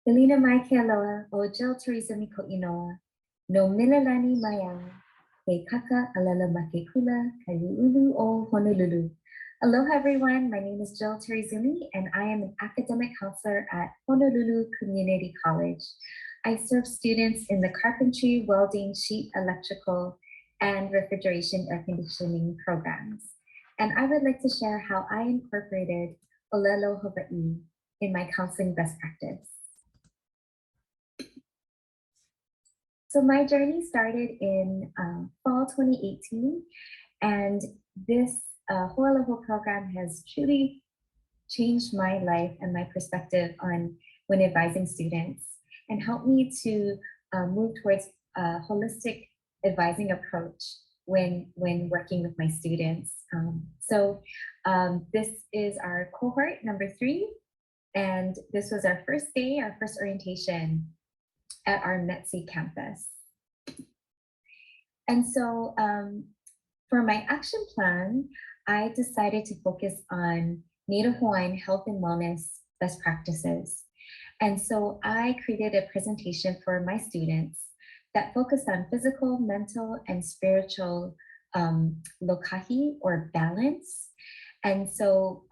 Elena mai ke aloha o gel Teraizumi ko inoa. No Mililani maya. He kaka alela ma ke kula kaiulu o Honolulu. Aloha everyone, my name is Jill Teraizumi and I am an academic counselor at Honolulu Community College. I serve students in the carpentry, welding, sheet electrical, and refrigeration air conditioning programs. And I would like to share how I incorporated Olelo Hawaii in my counseling best practice. So my journey started in fall 2018, and this Hōʻala Hou Program has truly changed my life and my perspective on when advising students and helped me to move towards a holistic advising approach when working with my students. This is our cohort number 3, and this was our first day, our first orientation at our METC campus. And so for my action plan, I decided to focus on Native Hawaiian health and wellness best practices. And so I created a presentation for my students that focused on physical, mental, and spiritual lokahi or balance. And so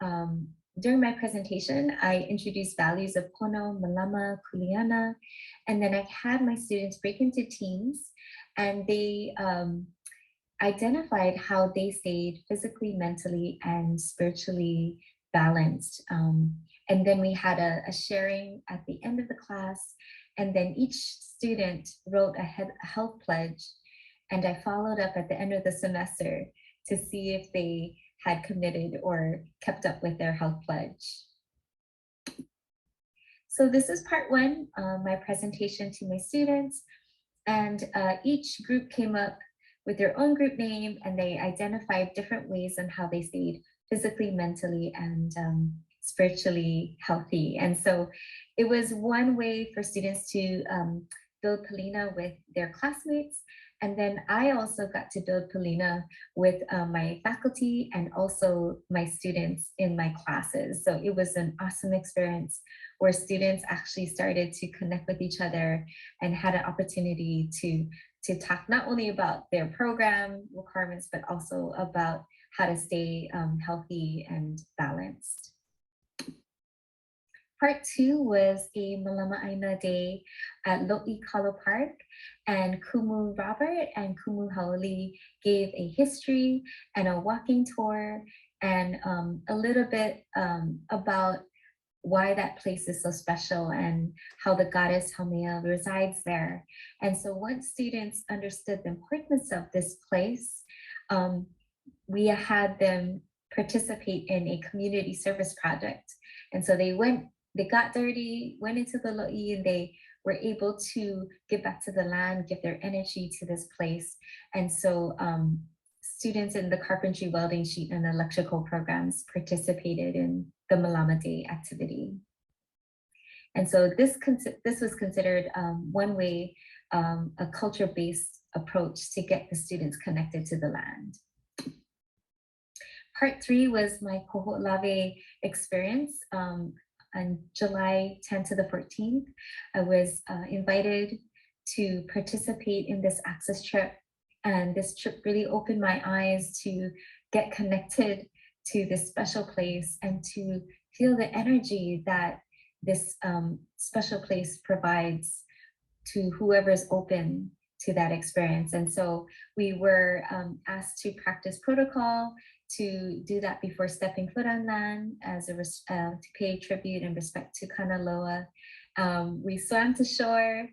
during my presentation, I introduced values of pono, malama, kuleana, and then I had my students break into teams, and they identified how they stayed physically, mentally, and spiritually balanced. And then we had a sharing at the end of the class, and then each student wrote a health pledge, and I followed up at the end of the semester to see if they had committed or kept up with their health pledge. So this is part 1, my presentation to my students, and each group came up with their own group name, and they identified different ways on how they stayed physically, mentally, and spiritually healthy. And so it was one way for students to build palina with their classmates. And then I also got to build palina with my faculty and also my students in my classes. So it was an awesome experience where students actually started to connect with each other and had an opportunity to talk not only about their program requirements, but also about how to stay healthy and balanced. Part 2 was a Malama Aina Day at Lo'i Kalo Park, and Kumu Robert and Kumu Haoli gave a history and a walking tour and a little bit about why that place is so special and how the goddess Haumea resides there. And so once students understood the importance of this place, we had them participate in a community service project. And so they got dirty, went into the lo'i, and they were able to give back to the land, give their energy to this place. And so students in the carpentry, welding, sheet, and electrical programs participated in the Malama Day activity. And so this was considered one way, a culture-based approach to get the students connected to the land. Part 3 was my Koho'olave experience. On July 10th to the 14th, I was invited to participate in this access trip. And this trip really opened my eyes to get connected to this special place and to feel the energy that this special place provides to whoever's open to that experience. And so we were asked to practice protocol, to do that before stepping foot on land as to pay tribute and respect to Kanaloa. We swam to shore.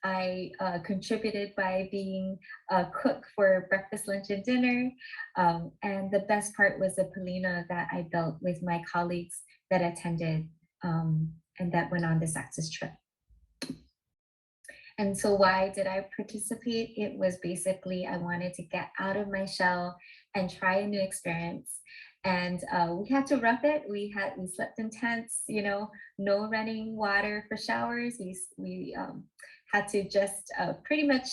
I contributed by being a cook for breakfast, lunch, and dinner. And the best part was the palina that I built with my colleagues that attended and that went on this access trip. And so why did I participate? It was basically, I wanted to get out of my shell and try a new experience. And we had to rough it. We slept in tents, no running water for showers. We had to just pretty much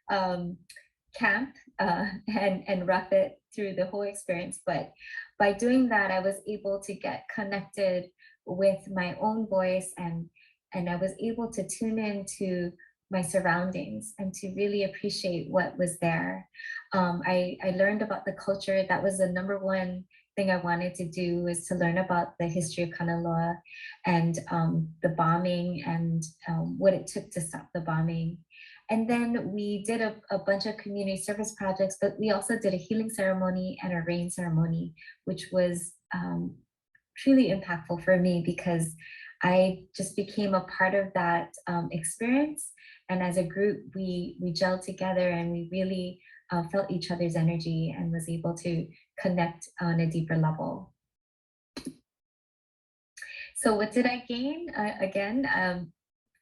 camp and rough it through the whole experience. But by doing that, I was able to get connected with my own voice and and I was able to tune into my surroundings and to really appreciate what was there. I learned about the culture. That was the number one thing I wanted to do, was to learn about the history of Kanaloa and the bombing and what it took to stop the bombing. And then we did a bunch of community service projects, but we also did a healing ceremony and a rain ceremony, which was truly impactful for me because I just became a part of that experience. And as a group, we gelled together and we really felt each other's energy and was able to connect on a deeper level. So what did I gain? Again,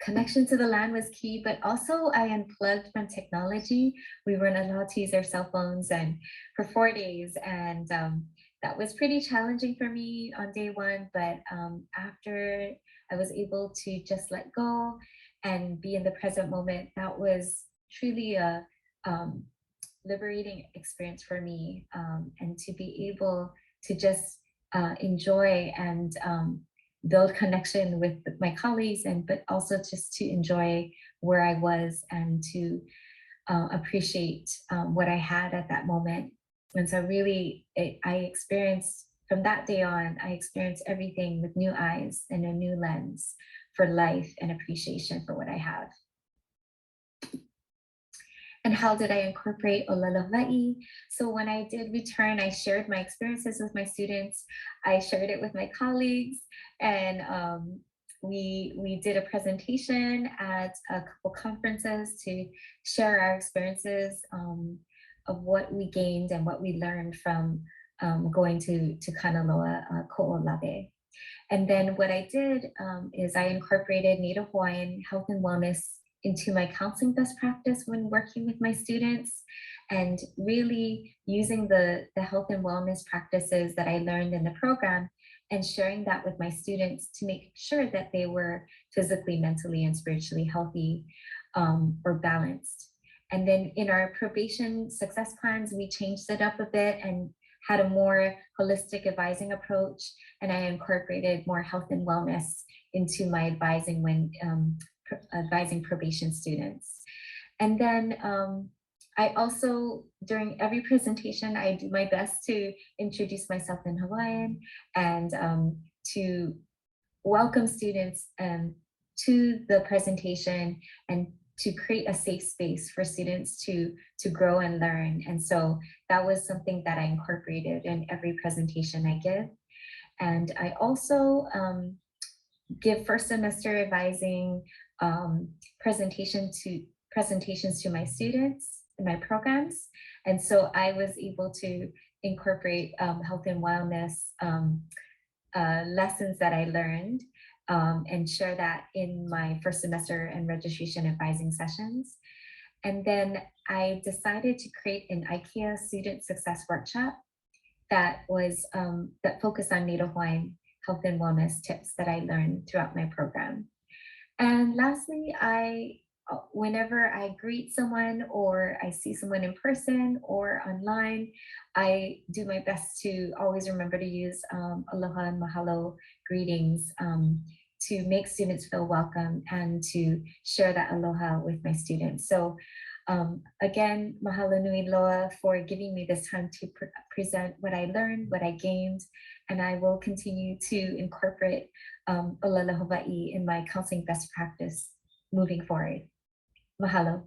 connection to the land was key, but also I unplugged from technology. We weren't allowed to use our cell phones and for 4 days. And that was pretty challenging for me on day one. But after I was able to just let go and be in the present moment, that was truly a liberating experience for me. And to be able to just enjoy and build connection with my colleagues, and but also just to enjoy where I was and to appreciate what I had at that moment. And so really, I experienced from that day on, I experienced everything with new eyes and a new lens for life and appreciation for what I have. And how did I incorporate ʻŌʻala Hou? So when I did return, I shared my experiences with my students. I shared it with my colleagues, and we did a presentation at a couple conferences to share our experiences of what we gained and what we learned from going to Kanaloa Ko'olawe. And then what I did is I incorporated Native Hawaiian health and wellness into my counseling best practice when working with my students, and really using the health and wellness practices that I learned in the program and sharing that with my students to make sure that they were physically, mentally, and spiritually healthy or balanced. And then in our probation success plans, we changed it up a bit and had a more holistic advising approach, and I incorporated more health and wellness into my advising when advising probation students. And then I also, during every presentation, I do my best to introduce myself in Hawaiian and to welcome students to the presentation and to create a safe space for students to grow and learn. And so that was something that I incorporated in every presentation I give. And I also give first semester advising presentations to my students in my programs. And so I was able to incorporate health and wellness lessons that I learned and share that in my first semester and registration advising sessions. And then I decided to create an IKEA student success workshop that was that focused on Native Hawaiian health and wellness tips that I learned throughout my program. And lastly, whenever I greet someone or I see someone in person or online, I do my best to always remember to use aloha and mahalo greetings to make students feel welcome and to share that aloha with my students. So again, mahalo nui loa for giving me this time to present what I learned, what I gained, and I will continue to incorporate ʻŌʻala Hou in my counseling best practice moving forward. Mahalo.